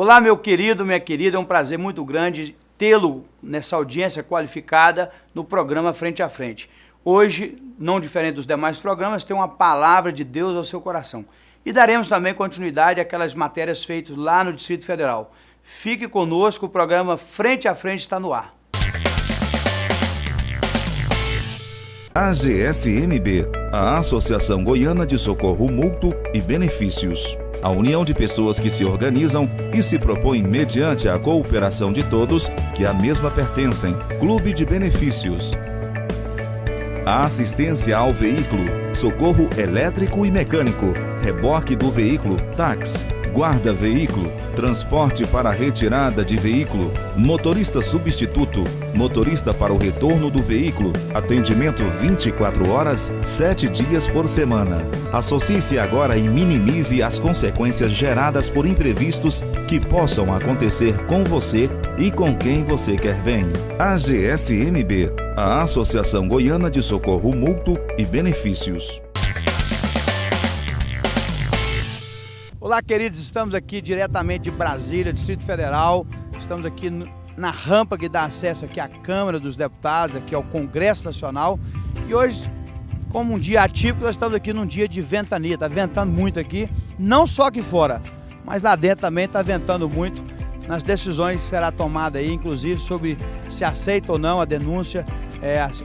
Olá, meu querido, minha querida, é um prazer muito grande tê-lo nessa audiência qualificada no programa Frente a Frente. Hoje, não diferente dos demais programas, tem uma palavra de Deus ao seu coração. E daremos também continuidade àquelas matérias feitas lá no Distrito Federal. Fique conosco, o programa Frente a Frente está no ar. AGSMB, a Associação Goiana de Socorro Mútuo e Benefícios. A união de pessoas que se organizam e se propõem mediante a cooperação de todos que à mesma pertencem. Clube de Benefícios. A assistência ao veículo, socorro elétrico e mecânico, reboque do veículo, táxi, guarda-veículo, transporte para retirada de veículo, motorista substituto, motorista para o retorno do veículo, atendimento 24 horas, 7 dias por semana. Associe-se agora e minimize as consequências geradas por imprevistos que possam acontecer com você e com quem você quer bem. AGSMB, a Associação Goiana de Socorro Mútuo e Benefícios. Olá, queridos, estamos aqui diretamente de Brasília, Distrito Federal. Estamos aqui na rampa que dá acesso aqui à Câmara dos Deputados, aqui ao Congresso Nacional. E hoje, como um dia atípico, nós estamos aqui num dia de ventania. Está ventando muito aqui, não só aqui fora, mas lá dentro também está ventando muito nas decisões que será tomada aí, inclusive sobre se aceita ou não a denúncia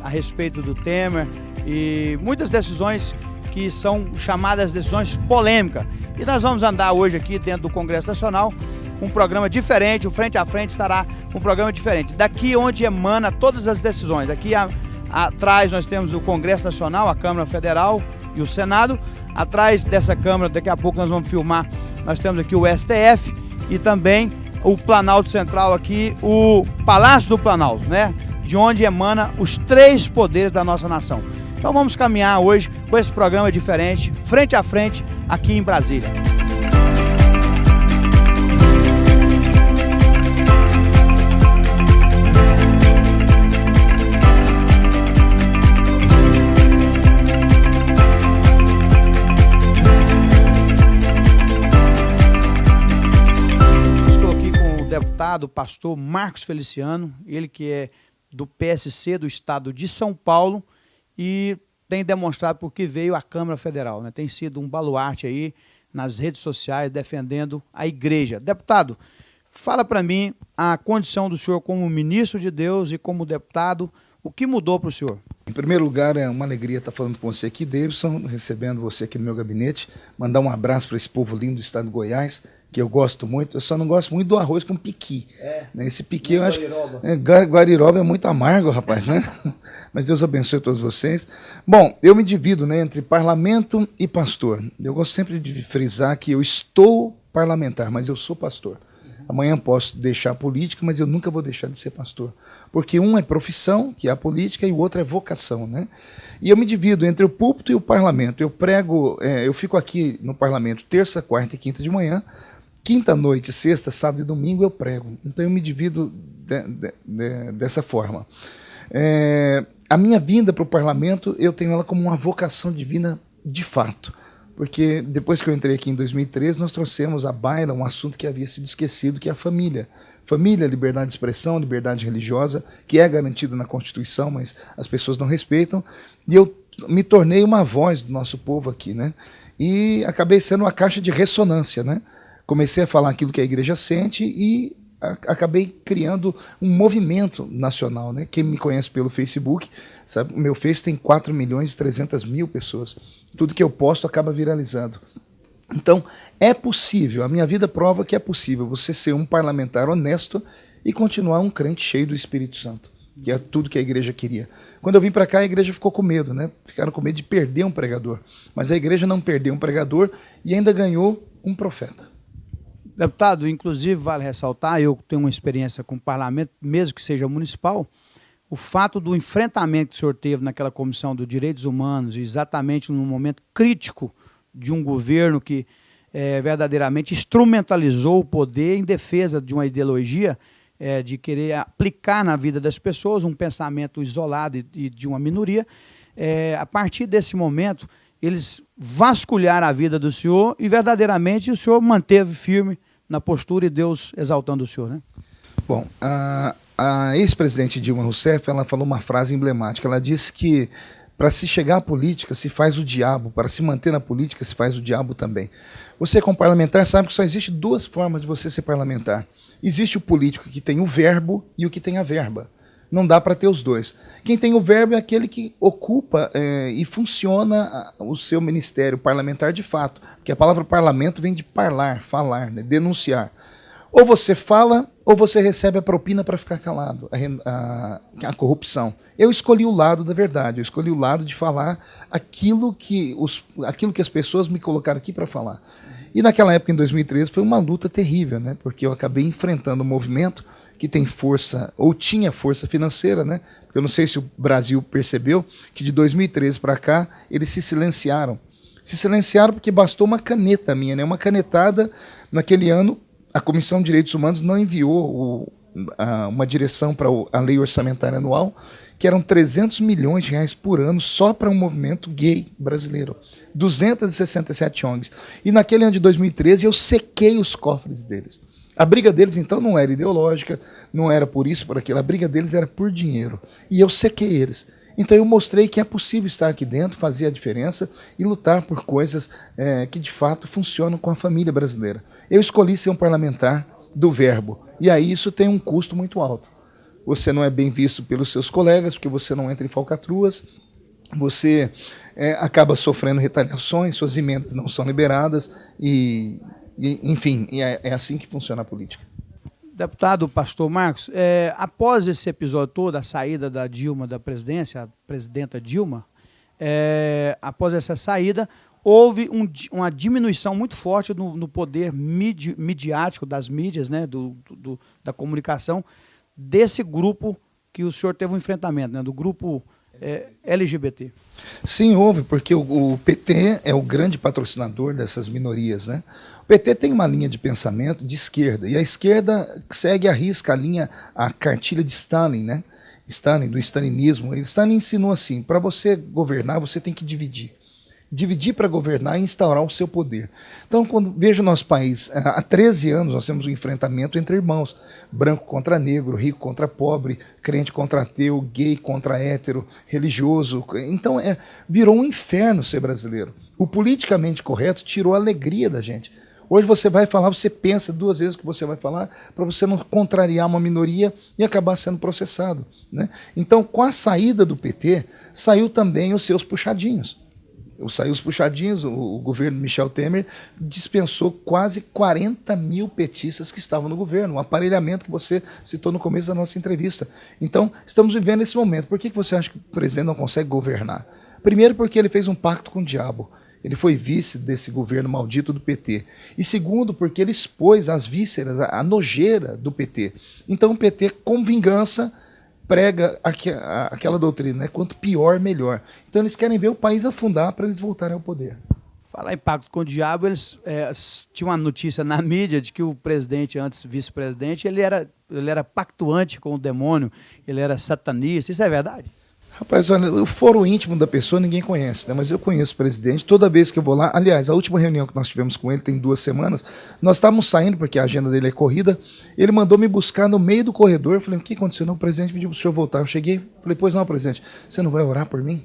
a respeito do Temer e muitas decisões que são chamadas decisões polêmicas. E nós vamos andar hoje aqui dentro do Congresso Nacional com um programa diferente, o Frente a Frente estará com um programa diferente. Daqui onde emana todas as decisões, aqui atrás nós temos o Congresso Nacional, a Câmara Federal e o Senado. Atrás dessa Câmara, daqui a pouco nós vamos filmar, nós temos aqui o STF e também o Planalto Central aqui, o Palácio do Planalto, né? De onde emana os três poderes da nossa nação. Então vamos caminhar hoje com esse programa diferente, Frente a Frente, aqui em Brasília. Estou aqui com o deputado, o pastor Marcos Feliciano, ele que é do PSC do estado de São Paulo, e tem demonstrado por que veio à Câmara Federal, né? Tem sido um baluarte aí nas redes sociais defendendo a igreja. Deputado, fala para mim a condição do senhor como ministro de Deus e como deputado, o que mudou para o senhor? Em primeiro lugar, é uma alegria estar falando com você aqui, Davidson, recebendo você aqui no meu gabinete, mandar um abraço para esse povo lindo do estado de Goiás, que eu gosto muito. Eu só não gosto muito do arroz com piqui. Esse piqui, eu acho que Guariroba é muito amargo, rapaz, né? Mas Deus abençoe todos vocês. Bom, eu me divido, né, entre parlamento e pastor. Eu gosto sempre de frisar que eu estou parlamentar, mas eu sou pastor. Amanhã posso deixar a política, mas eu nunca vou deixar de ser pastor. Porque um é profissão, que é a política, e o outro é vocação, né? E eu me divido entre o púlpito e o parlamento. Eu prego, eu fico aqui no parlamento terça, quarta e quinta de manhã. Quinta noite, sexta, sábado e domingo eu prego. Então eu me divido dessa forma. A minha vinda para o parlamento, eu tenho ela como uma vocação divina de fato. Porque depois que eu entrei aqui em 2013, nós trouxemos à baila um assunto que havia sido esquecido, que é a família. Família, liberdade de expressão, liberdade religiosa, que é garantida na Constituição, mas as pessoas não respeitam. E eu me tornei uma voz do nosso povo aqui, né? E acabei sendo uma caixa de ressonância, né? Comecei a falar aquilo que a igreja sente e acabei criando um movimento nacional, né? Quem me conhece pelo Facebook, sabe, o meu Face tem 4.300.000 pessoas. Tudo que eu posto acaba viralizando. Então, é possível, a minha vida prova que é possível você ser um parlamentar honesto e continuar um crente cheio do Espírito Santo, que é tudo que a igreja queria. Quando eu vim para cá, a igreja ficou com medo, né? Ficaram com medo de perder um pregador. Mas a igreja não perdeu um pregador e ainda ganhou um profeta. Deputado, inclusive, vale ressaltar, eu tenho uma experiência com o parlamento, mesmo que seja municipal, o fato do enfrentamento que o senhor teve naquela comissão dos direitos humanos, exatamente num momento crítico de um governo que verdadeiramente instrumentalizou o poder em defesa de uma ideologia de querer aplicar na vida das pessoas um pensamento isolado e de uma minoria, a partir desse momento, eles vasculharam a vida do senhor e verdadeiramente o senhor manteve firme na postura e Deus exaltando o senhor, né? Bom, a ex-presidente Dilma Rousseff, ela falou uma frase emblemática. Ela disse que para se chegar à política se faz o diabo, para se manter na política se faz o diabo também. Você, como parlamentar, sabe que só existe duas formas de você ser parlamentar. Existe o político que tem o verbo e o que tem a verba. Não dá para ter os dois. Quem tem o verbo é aquele que ocupa e funciona o seu ministério parlamentar de fato. Porque a palavra parlamento vem de parlar, falar, né, denunciar. Ou você fala, ou você recebe a propina para ficar calado, a corrupção. Eu escolhi o lado da verdade, eu escolhi o lado de falar aquilo que as pessoas me colocaram aqui para falar. E naquela época, em 2013, foi uma luta terrível, né? Porque eu acabei enfrentando um movimento que tem força, ou tinha força financeira, né? Eu não sei se o Brasil percebeu que de 2013 para cá, eles se silenciaram. Se silenciaram porque bastou uma caneta minha, né? Uma canetada naquele ano. A Comissão de Direitos Humanos não enviou uma direção para a lei orçamentária anual, que eram 300 milhões de reais por ano só para um movimento gay brasileiro. 267 ONGs. E naquele ano de 2013 eu sequei os cofres deles. A briga deles, então, não era ideológica, não era por isso, por aquilo. A briga deles era por dinheiro. E eu sequei eles. Então eu mostrei que é possível estar aqui dentro, fazer a diferença e lutar por coisas que de fato funcionam com a família brasileira. Eu escolhi ser um parlamentar do verbo, e aí isso tem um custo muito alto. Você não é bem visto pelos seus colegas, porque você não entra em falcatruas, você acaba sofrendo retaliações, suas emendas não são liberadas, enfim, é assim que funciona a política. Deputado Pastor Marcos, após esse episódio todo, a saída da Dilma da presidência, a presidenta Dilma, após essa saída, houve uma diminuição muito forte no poder midiático das mídias, né, da comunicação, desse grupo que o senhor teve um enfrentamento, né, do grupo LGBT. Sim, houve, porque o PT é o grande patrocinador dessas minorias, né? O PT tem uma linha de pensamento de esquerda, e a esquerda segue à risca a cartilha de Stalin, né? Stalin, do stalinismo. Stalin ensinou assim: para você governar, você tem que dividir. Dividir para governar e instaurar o seu poder. Então, quando vejo o nosso país, há 13 anos nós temos um enfrentamento entre irmãos, branco contra negro, rico contra pobre, crente contra ateu, gay contra hétero, religioso. Então, virou um inferno ser brasileiro. O politicamente correto tirou a alegria da gente. Hoje você vai falar, você pensa duas vezes o que você vai falar para você não contrariar uma minoria e acabar sendo processado, né? Então, com a saída do PT, saiu também os seus puxadinhos. Saiu os puxadinhos, o governo Michel Temer dispensou quase 40 mil petistas que estavam no governo, um aparelhamento que você citou no começo da nossa entrevista. Então, estamos vivendo esse momento. Por que você acha que o presidente não consegue governar? Primeiro, porque ele fez um pacto com o diabo. Ele foi vice desse governo maldito do PT. E segundo, porque ele expôs as vísceras, a nojeira do PT. Então o PT, com vingança, prega aquela doutrina, né? Quanto pior, melhor. Então eles querem ver o país afundar para eles voltarem ao poder. Falar em pacto com o diabo, eles tinham uma notícia na mídia de que o presidente, antes vice-presidente, ele era pactuante com o demônio, ele era satanista. Isso é verdade? Rapaz, olha, o foro íntimo da pessoa ninguém conhece, né? Mas eu conheço o presidente. Toda vez que eu vou lá, aliás, a última reunião que nós tivemos com ele tem 2 semanas, nós estávamos saindo, porque a agenda dele é corrida, ele mandou me buscar no meio do corredor. Eu falei: o que aconteceu? Não, o presidente pediu para o senhor voltar. Eu cheguei, falei: pois não, presidente, você não vai orar por mim?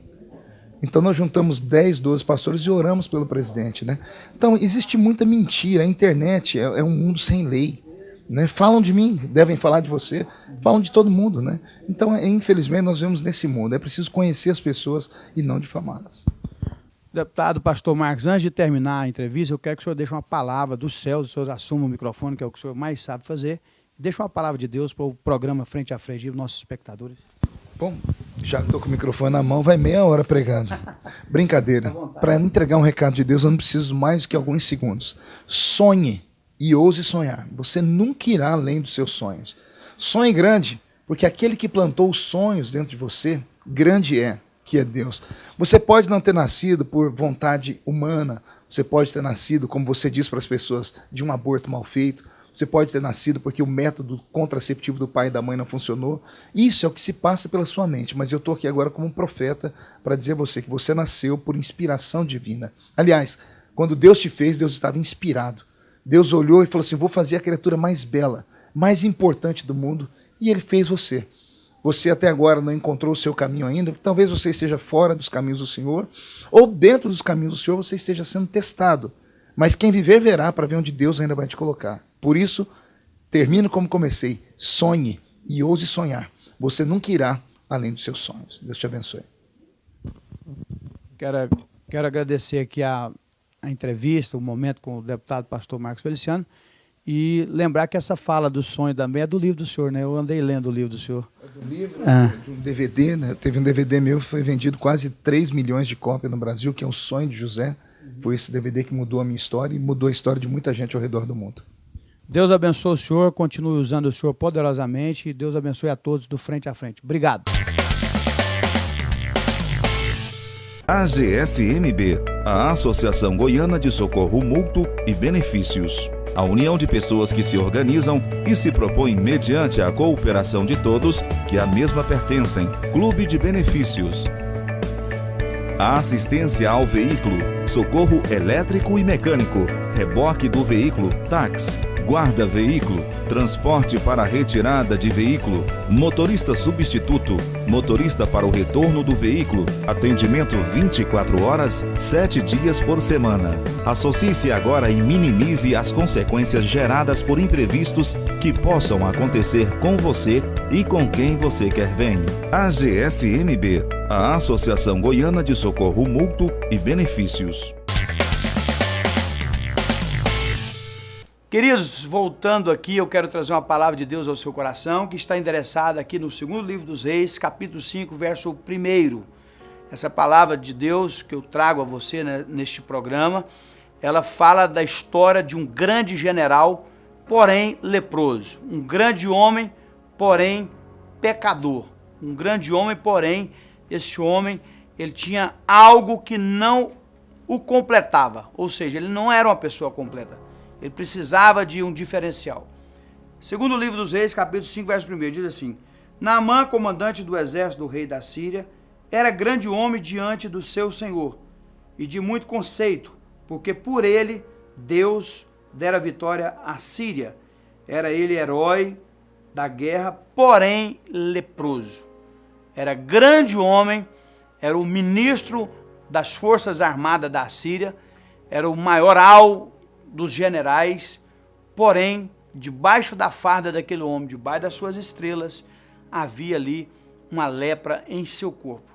Então nós juntamos 10, 12 pastores e oramos pelo presidente, né? Então existe muita mentira, a internet é um mundo sem lei. Né? Falam de mim, devem falar de você, falam de todo mundo, né? Então, infelizmente, nós vivemos nesse mundo. É preciso conhecer as pessoas e não difamá-las. Deputado Pastor Marcos, antes de terminar a entrevista, eu quero que o senhor deixe uma palavra dos céus, o senhor assuma o microfone, que é o que o senhor mais sabe fazer, deixe uma palavra de Deus para o programa Frente a Frente dos nossos espectadores. Bom, já estou com o microfone na mão, vai meia hora pregando. Brincadeira. Para entregar um recado de Deus, eu não preciso mais que alguns segundos. Sonhe e ouse sonhar. Você nunca irá além dos seus sonhos. Sonhe grande, porque aquele que plantou os sonhos dentro de você, grande é, que é Deus. Você pode não ter nascido por vontade humana, você pode ter nascido, como você diz para as pessoas, de um aborto mal feito, você pode ter nascido porque o método contraceptivo do pai e da mãe não funcionou. Isso é o que se passa pela sua mente, mas eu estou aqui agora como um profeta para dizer a você que você nasceu por inspiração divina. Aliás, quando Deus te fez, Deus estava inspirado. Deus olhou e falou assim, vou fazer a criatura mais bela, mais importante do mundo, e ele fez você. Você até agora não encontrou o seu caminho ainda, talvez você esteja fora dos caminhos do Senhor, ou dentro dos caminhos do Senhor você esteja sendo testado. Mas quem viver verá para ver onde Deus ainda vai te colocar. Por isso, termino como comecei, sonhe e ouse sonhar. Você nunca irá além dos seus sonhos. Deus te abençoe. Quero agradecer aqui a entrevista, o momento com o deputado pastor Marcos Feliciano, e lembrar que essa fala do sonho também é do livro do senhor, né? Eu andei lendo o livro do senhor. É do livro, de um DVD, né? Teve um DVD meu que foi vendido quase 3 milhões de cópias no Brasil, que é O Sonho de José. Foi esse DVD que mudou a minha história e mudou a história de muita gente ao redor do mundo. Deus abençoe o senhor, continue usando o senhor poderosamente e Deus abençoe a todos do Frente a Frente. Obrigado. AGSMB, a Associação Goiana de Socorro Mútuo e Benefícios. A união de pessoas que se organizam e se propõem mediante a cooperação de todos que à mesma pertencem. Clube de Benefícios. A assistência ao veículo, socorro elétrico e mecânico, reboque do veículo, táxi, guarda-veículo, transporte para retirada de veículo, motorista substituto, motorista para o retorno do veículo, atendimento 24 horas, 7 dias por semana. Associe-se agora e minimize as consequências geradas por imprevistos que possam acontecer com você e com quem você quer bem. AGSMB, a Associação Goiana de Socorro Mútuo e Benefícios. Queridos, voltando aqui, eu quero trazer uma palavra de Deus ao seu coração, que está endereçada aqui no segundo livro dos Reis, capítulo 5, verso 1. Essa palavra de Deus que eu trago a você, né, neste programa, ela fala da história de um grande general, porém leproso. Um grande homem, porém pecador. Um grande homem, porém, esse homem, ele tinha algo que não o completava. Ou seja, ele não era uma pessoa completa. Ele precisava de um diferencial. Segundo o livro dos Reis, capítulo 5, verso 1, diz assim: Naamã, comandante do exército do rei da Síria, era grande homem diante do seu senhor, e de muito conceito, porque por ele Deus dera vitória à Síria. Era ele herói da guerra, porém leproso. Era grande homem, era o ministro das forças armadas da Síria, era o maioral dos generais, porém, debaixo da farda daquele homem, debaixo das suas estrelas, havia ali uma lepra em seu corpo.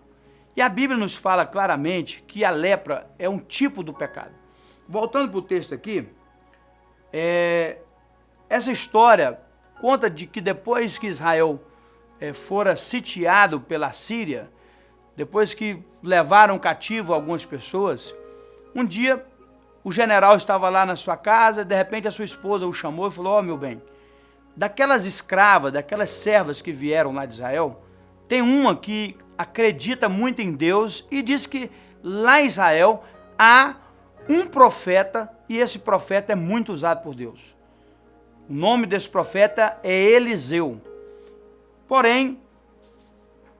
E a Bíblia nos fala claramente que a lepra é um tipo do pecado. Voltando para o texto aqui, essa história conta de que depois que Israel fora sitiado pela Síria, depois que levaram cativo algumas pessoas, um dia o general estava lá na sua casa, de repente a sua esposa o chamou e falou: meu bem, daquelas escravas, daquelas servas que vieram lá de Israel, tem uma que acredita muito em Deus e diz que lá em Israel há um profeta e esse profeta é muito usado por Deus. O nome desse profeta é Eliseu. Porém,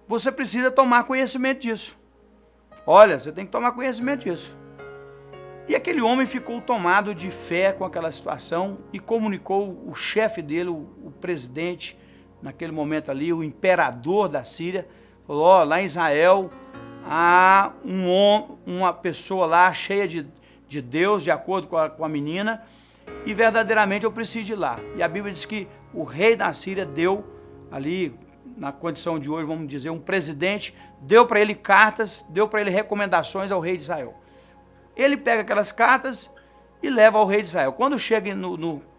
você precisa tomar conhecimento disso. Olha, você tem que tomar conhecimento disso. E aquele homem ficou tomado de fé com aquela situação e comunicou o chefe dele, o presidente, naquele momento ali, o imperador da Síria, falou: lá em Israel há uma pessoa lá cheia de Deus, de acordo com a menina, e verdadeiramente eu preciso ir lá. E a Bíblia diz que o rei da Síria deu ali, na condição de hoje, vamos dizer, um presidente, deu para ele cartas, deu para ele recomendações ao rei de Israel. Ele pega aquelas cartas e leva ao rei de Israel. Quando chega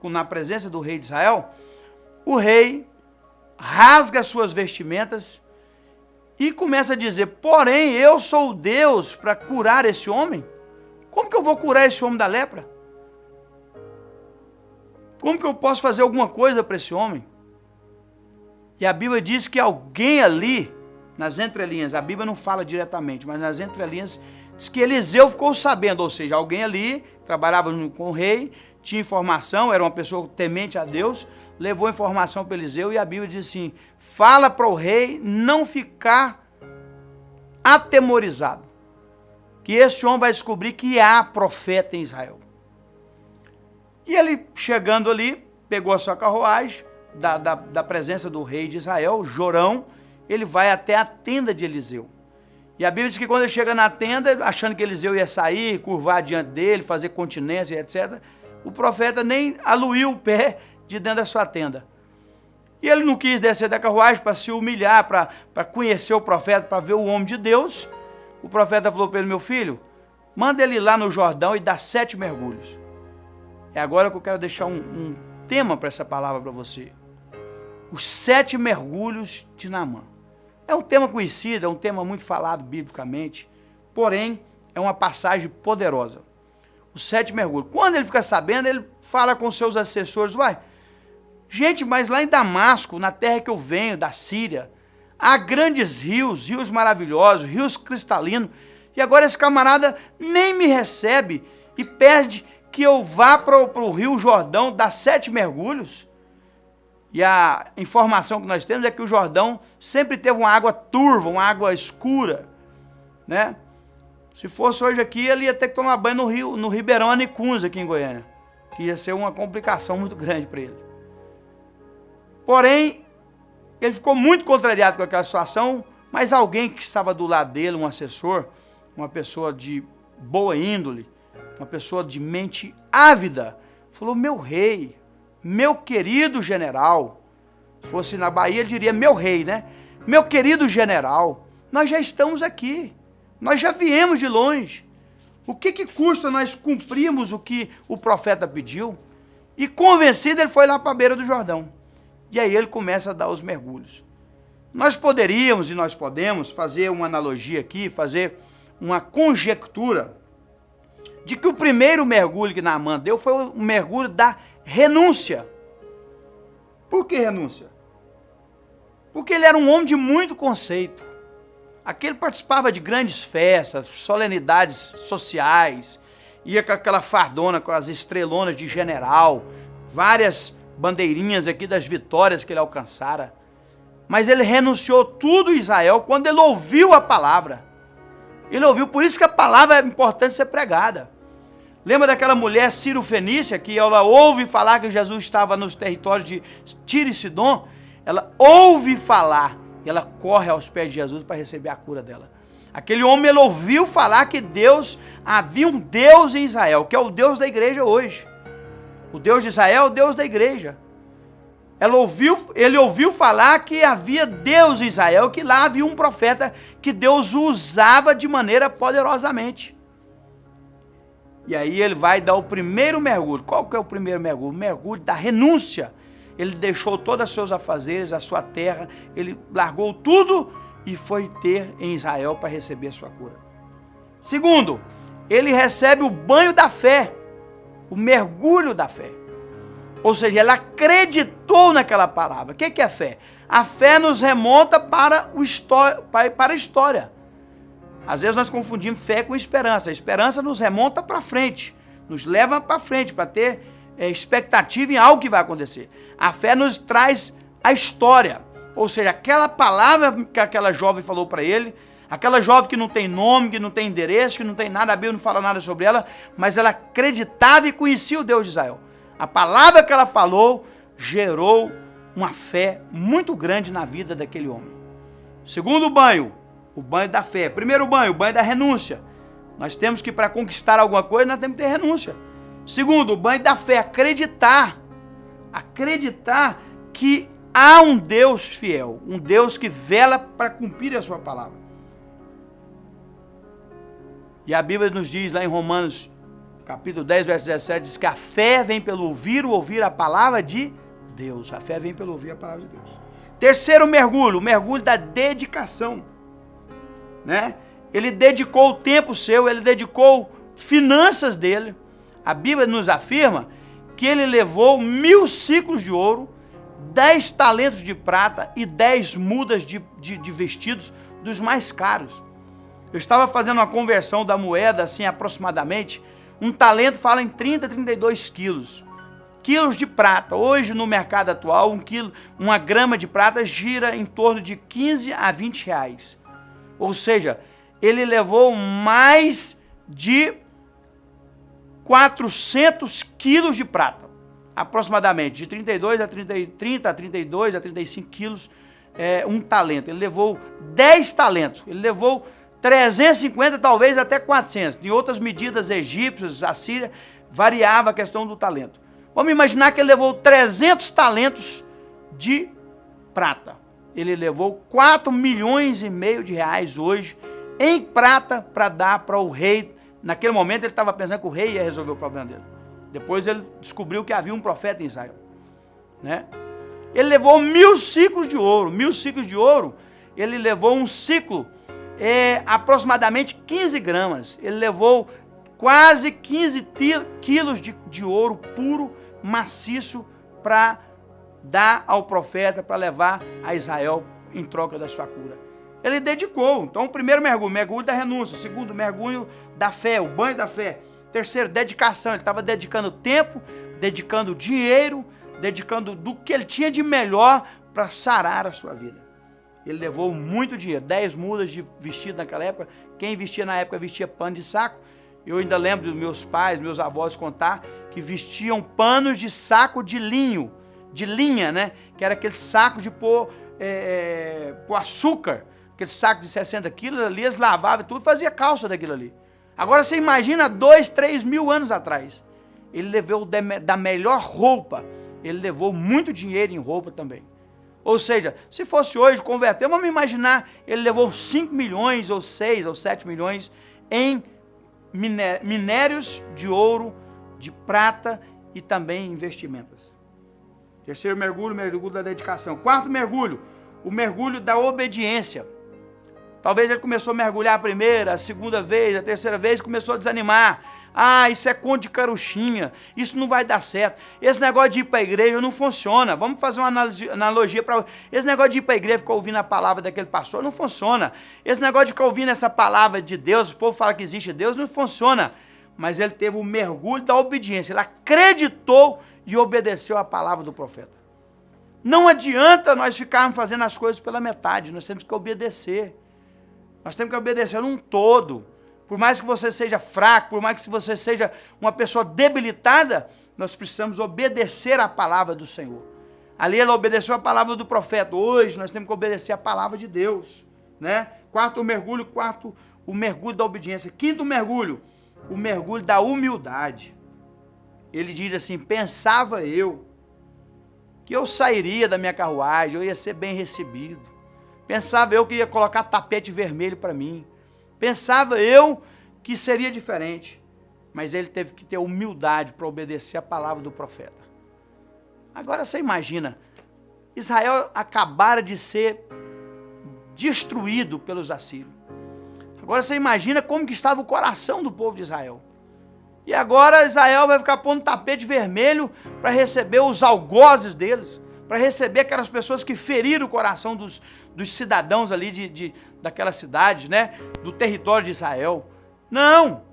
na presença do rei de Israel, o rei rasga suas vestimentas e começa a dizer: porém, eu sou Deus para curar esse homem? Como que eu vou curar esse homem da lepra? Como que eu posso fazer alguma coisa para esse homem? E a Bíblia diz que alguém ali, nas entrelinhas, a Bíblia não fala diretamente, mas nas entrelinhas, diz que Eliseu ficou sabendo, ou seja, alguém ali, trabalhava com o rei, tinha informação, era uma pessoa temente a Deus, levou informação para Eliseu e a Bíblia diz assim: fala para o rei não ficar atemorizado, que esse homem vai descobrir que há profeta em Israel. E ele, chegando ali, pegou a sua carruagem, da presença do rei de Israel, Jorão, ele vai até a tenda de Eliseu. E a Bíblia diz que quando ele chega na tenda, achando que Eliseu ia sair, curvar diante dele, fazer continência, etc., o profeta nem aluiu o pé de dentro da sua tenda. E ele não quis descer da carruagem para se humilhar, para conhecer o profeta, para ver o homem de Deus. O profeta falou para ele: meu filho, manda ele ir lá no Jordão e dá 7 mergulhos. É agora que eu quero deixar um tema para essa palavra para você. Os 7 mergulhos de Naamã. É um tema conhecido, é um tema muito falado biblicamente, porém é uma passagem poderosa. Os 7 mergulhos. Quando ele fica sabendo, ele fala com seus assessores: vai, gente, mas lá em Damasco, na terra que eu venho, da Síria, há grandes rios, rios maravilhosos, rios cristalinos, e agora esse camarada nem me recebe e pede que eu vá para o rio Jordão dar 7 mergulhos. E a informação que nós temos é que o Jordão sempre teve uma água turva, uma água escura, né? Se fosse hoje aqui, ele ia ter que tomar banho no Ribeirão Anicuns, aqui em Goiânia, que ia ser uma complicação muito grande para ele. Porém, ele ficou muito contrariado com aquela situação, mas alguém que estava do lado dele, um assessor, uma pessoa de boa índole, uma pessoa de mente ávida, falou: meu rei, meu querido general, se fosse na Bahia, ele diria meu rei, né? Meu querido general, nós já estamos aqui, nós já viemos de longe. O que custa nós cumprirmos o que o profeta pediu? E convencido, ele foi lá para a beira do Jordão. E aí ele começa a dar os mergulhos. Nós poderíamos e nós podemos fazer uma analogia aqui, fazer uma conjectura de que o primeiro mergulho que Naamã deu foi o mergulho da renúncia. Por que renúncia? Porque ele era um homem de muito conceito. Aquele participava de grandes festas, solenidades sociais, ia com aquela fardona, com as estrelonas de general, várias bandeirinhas aqui das vitórias que ele alcançara. Mas ele renunciou tudo em Israel quando ele ouviu a palavra. Ele ouviu, por isso que a palavra é importante ser pregada. Lembra daquela mulher Ciro-Fenícia, que ela ouve falar que Jesus estava nos territórios de Tiro e Sidom? Ela ouve falar e ela corre aos pés de Jesus para receber a cura dela. Aquele homem, ele ouviu falar que havia um Deus em Israel, que é o Deus da igreja hoje. O Deus de Israel é o Deus da igreja. Ele ouviu falar que havia Deus em Israel, que lá havia um profeta que Deus usava de maneira poderosamente. E aí ele vai dar o primeiro mergulho. Qual que é o primeiro mergulho? O mergulho da renúncia. Ele deixou todos os seus afazeres, a sua terra, ele largou tudo e foi ter em Israel para receber a sua cura. Segundo, ele recebe o banho da fé, o mergulho da fé. Ou seja, ele acreditou naquela palavra. O que é fé? A fé nos remonta para a história. Às vezes nós confundimos fé com esperança. A esperança nos remonta para frente, nos leva para frente, para ter expectativa em algo que vai acontecer. A fé nos traz a história. Ou seja, aquela palavra que aquela jovem falou para ele, aquela jovem que não tem nome, que não tem endereço, que não tem nada, a Bíblia não fala nada sobre ela, mas ela acreditava e conhecia o Deus de Israel. A palavra que ela falou gerou uma fé muito grande na vida daquele homem. Segundo banho, o banho da fé. Primeiro banho, o banho da renúncia. Nós temos que, para conquistar alguma coisa, nós temos que ter renúncia. Segundo, o banho da fé, acreditar. Acreditar que há um Deus fiel, um Deus que vela para cumprir a sua palavra. E a Bíblia nos diz lá em Romanos, capítulo 10, verso 17, diz que a fé vem pelo ouvir a palavra de Deus. A fé vem pelo ouvir a palavra de Deus. Terceiro mergulho, o mergulho da dedicação. Né? Ele dedicou o tempo seu, ele dedicou finanças dele. A Bíblia nos afirma que ele levou 1000 ciclos de ouro, 10 talentos de prata e 10 mudas de vestidos dos mais caros. Eu estava fazendo uma conversão da moeda, assim, aproximadamente. Um talento fala em 30, 32 quilos. Quilos de prata. Hoje, no mercado atual, uma grama de prata gira em torno de 15 a 20 reais. Ou seja, ele levou mais de 400 quilos de prata, aproximadamente, de 30 a 32 a 35 quilos, um talento. Ele levou 10 talentos, ele levou 350, talvez até 400. Em outras medidas egípcias, Assíria, variava a questão do talento. Vamos imaginar que ele levou 300 talentos de prata. Ele levou 4,5 milhões de reais hoje em prata para dar para o rei. Naquele momento ele estava pensando que o rei ia resolver o problema dele. Depois ele descobriu que havia um profeta em Israel, né? Ele levou 1.000 ciclos de ouro. 1.000 ciclos de ouro, ele levou um ciclo, aproximadamente 15 gramas. Ele levou quase 15 quilos de ouro puro, maciço, para dar ao profeta, para levar a Israel em troca da sua cura. Ele dedicou. Então, o primeiro mergulho, mergulho da renúncia. O segundo, mergulho da fé, o banho da fé. Terceiro, dedicação. Ele estava dedicando tempo, dedicando dinheiro, dedicando do que ele tinha de melhor para sarar a sua vida. Ele levou muito dinheiro, 10 mudas de vestido naquela época. Quem vestia na época vestia pano de saco. Eu ainda lembro dos meus pais, meus avós contar que vestiam panos de saco de linho, de linha, né? Que era aquele saco de pôr açúcar, aquele saco de 60 quilos ali, eles lavavam tudo e fazia calça daquilo ali. Agora você imagina 2, 3 mil anos atrás. Ele levou da melhor roupa, ele levou muito dinheiro em roupa também. Ou seja, se fosse hoje converter, vamos imaginar, ele levou 5 milhões, ou 6, ou 7 milhões em minérios de ouro, de prata e também investimentos. Terceiro mergulho, mergulho da dedicação. Quarto mergulho, o mergulho da obediência. Talvez ele começou a mergulhar a primeira, a segunda vez, a terceira vez, começou a desanimar. Ah, isso é conto de carochinha, isso não vai dar certo. Esse negócio de ir para a igreja não funciona. Vamos fazer uma analogia para... Esse negócio de ir para a igreja, ficar ouvindo a palavra daquele pastor, não funciona. Esse negócio de ficar ouvindo essa palavra de Deus, o povo fala que existe Deus, não funciona. Mas ele teve o mergulho da obediência. Ele acreditou e obedeceu a palavra do profeta. Não adianta nós ficarmos fazendo as coisas pela metade, nós temos que obedecer. Nós temos que obedecer num todo. Por mais que você seja fraco, por mais que você seja uma pessoa debilitada, nós precisamos obedecer a palavra do Senhor. Ali ele obedeceu a palavra do profeta. Hoje nós temos que obedecer a palavra de Deus, né? Quarto mergulho, o mergulho da obediência. Quinto mergulho, o mergulho da humildade. Ele diz assim: pensava eu que eu sairia da minha carruagem, eu ia ser bem recebido. Pensava eu que ia colocar tapete vermelho para mim. Pensava eu que seria diferente. Mas ele teve que ter humildade para obedecer a palavra do profeta. Agora você imagina, Israel acabara de ser destruído pelos assírios. Agora você imagina como que estava o coração do povo de Israel. E agora Israel vai ficar pondo tapete vermelho para receber os algozes deles, para receber aquelas pessoas que feriram o coração dos cidadãos ali daquela cidade, né? Do território de Israel. Não!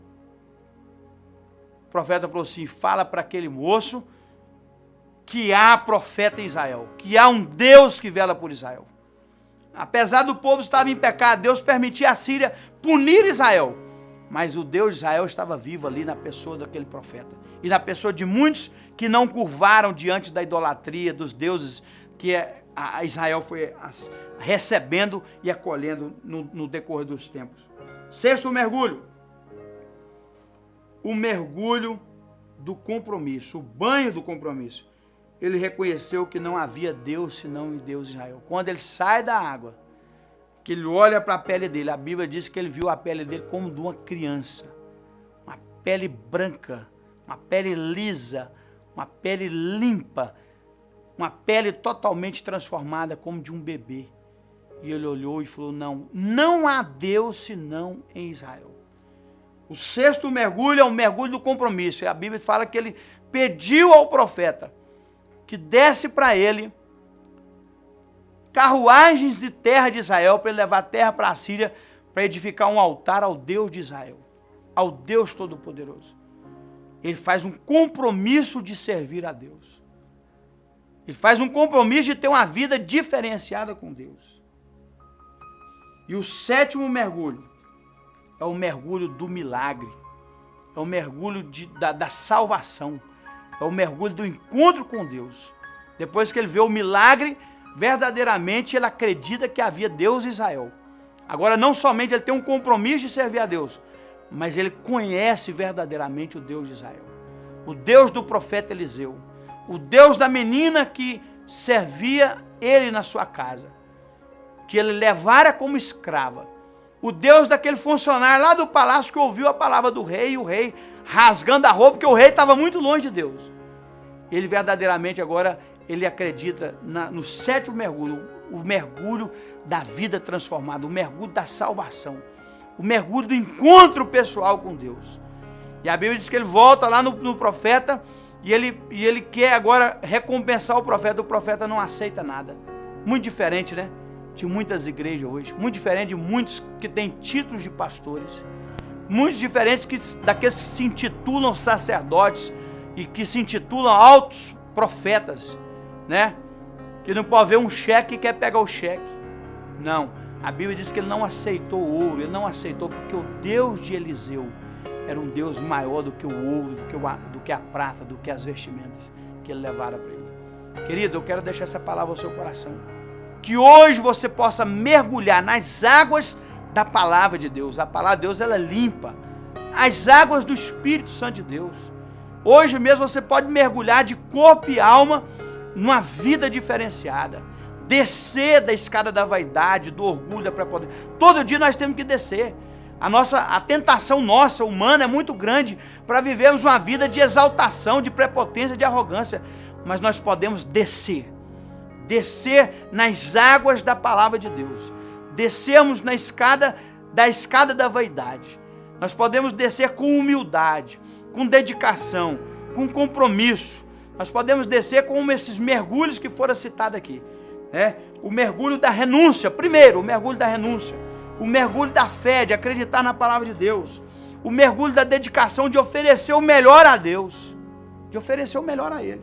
O profeta falou assim: fala para aquele moço que há profeta em Israel, que há um Deus que vela por Israel. Apesar do povo estar em pecado, Deus permitia a Síria punir Israel. Mas o Deus de Israel estava vivo ali na pessoa daquele profeta. E na pessoa de muitos que não curvaram diante da idolatria dos deuses que a Israel foi recebendo e acolhendo no decorrer dos tempos. Sexto mergulho. O mergulho do compromisso, o banho do compromisso. Ele reconheceu que não havia Deus senão em Deus de Israel. Quando ele sai da água, que ele olha para a pele dele, a Bíblia diz que ele viu a pele dele como de uma criança. Uma pele branca, uma pele lisa, uma pele limpa, uma pele totalmente transformada como de um bebê. E ele olhou e falou: não há Deus senão em Israel. O sexto mergulho é o mergulho do compromisso. E a Bíblia fala que ele pediu ao profeta que desse para ele carruagens de terra de Israel, para ele levar terra para a Síria, para edificar um altar ao Deus de Israel, ao Deus Todo-Poderoso. Ele faz um compromisso de servir a Deus. Ele faz um compromisso de ter uma vida diferenciada com Deus. E o sétimo mergulho é o mergulho do milagre. é o mergulho da salvação, é o mergulho do encontro com Deus. Depois que ele vê o milagre, verdadeiramente ele acredita que havia Deus em Israel. Agora, não somente ele tem um compromisso de servir a Deus, mas ele conhece verdadeiramente o Deus de Israel. O Deus do profeta Eliseu. O Deus da menina que servia ele na sua casa. Que ele levara como escrava. O Deus daquele funcionário lá do palácio que ouviu a palavra do rei, e o rei rasgando a roupa, porque o rei estava muito longe de Deus. Ele verdadeiramente agora, ele acredita no sétimo mergulho, o mergulho da vida transformada, o mergulho da salvação, o mergulho do encontro pessoal com Deus. E a Bíblia diz que ele volta lá no profeta e ele quer agora recompensar o profeta não aceita nada. Muito diferente, né? De muitas igrejas hoje, muito diferente de muitos que têm títulos de pastores, muito diferentes daqueles que se intitulam sacerdotes e que se intitulam altos profetas, né? Que não pode ver um cheque e quer pegar o cheque. Não, a Bíblia diz que ele não aceitou o ouro, ele não aceitou porque o Deus de Eliseu era um Deus maior do que o ouro, do que a prata, do que as vestimentas que ele levara para ele. Querido, eu quero deixar essa palavra ao seu coração. Que hoje você possa mergulhar nas águas da palavra de Deus. A palavra de Deus, ela é limpa. As águas do Espírito Santo de Deus. Hoje mesmo você pode mergulhar de corpo e alma numa vida diferenciada. Descer da escada da vaidade, do orgulho, da prepotência. Todo dia nós temos que descer. A tentação nossa, humana, é muito grande para vivermos uma vida de exaltação, de prepotência, de arrogância. Mas nós podemos descer nas águas da palavra de Deus. Descermos da escada da vaidade. Nós podemos descer com humildade, com dedicação, com compromisso. Nós podemos descer com esses mergulhos que foram citados aqui. O mergulho da renúncia. Primeiro, o mergulho da renúncia. O mergulho da fé, de acreditar na palavra de Deus. O mergulho da dedicação, de oferecer o melhor a Deus. De oferecer o melhor a Ele.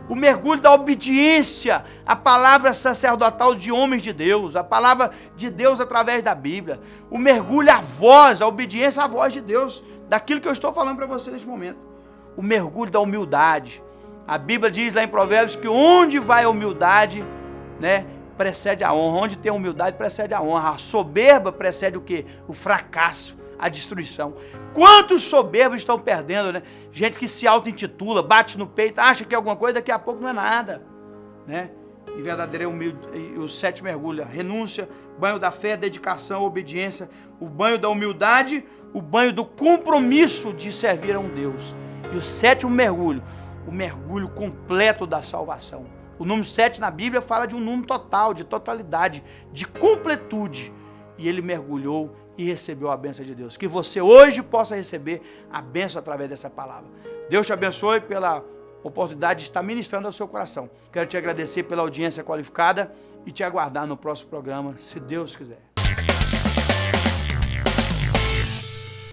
O mergulho da obediência à palavra sacerdotal de homens de Deus. A palavra de Deus através da Bíblia. O mergulho à voz, a obediência à voz de Deus. Daquilo que eu estou falando para você neste momento. O mergulho da humildade. A Bíblia diz lá em Provérbios que onde vai a humildade, né, precede a honra. Onde tem humildade, precede a honra. A soberba precede o quê? O fracasso, a destruição. Quantos soberbos estão perdendo, né? Gente que se auto-intitula, bate no peito, acha que é alguma coisa, daqui a pouco não é nada, né? E verdadeiro é humilde. E o sétimo mergulho, renúncia, banho da fé, dedicação, obediência, o banho da humildade, o banho do compromisso de servir a um Deus. E o sétimo mergulho, o mergulho completo da salvação. O número 7 na Bíblia fala de um número total, de totalidade, de completude. E ele mergulhou e recebeu a bênção de Deus. Que você hoje possa receber a bênção através dessa palavra. Deus te abençoe pela oportunidade de estar ministrando ao seu coração. Quero te agradecer pela audiência qualificada e te aguardar no próximo programa, se Deus quiser.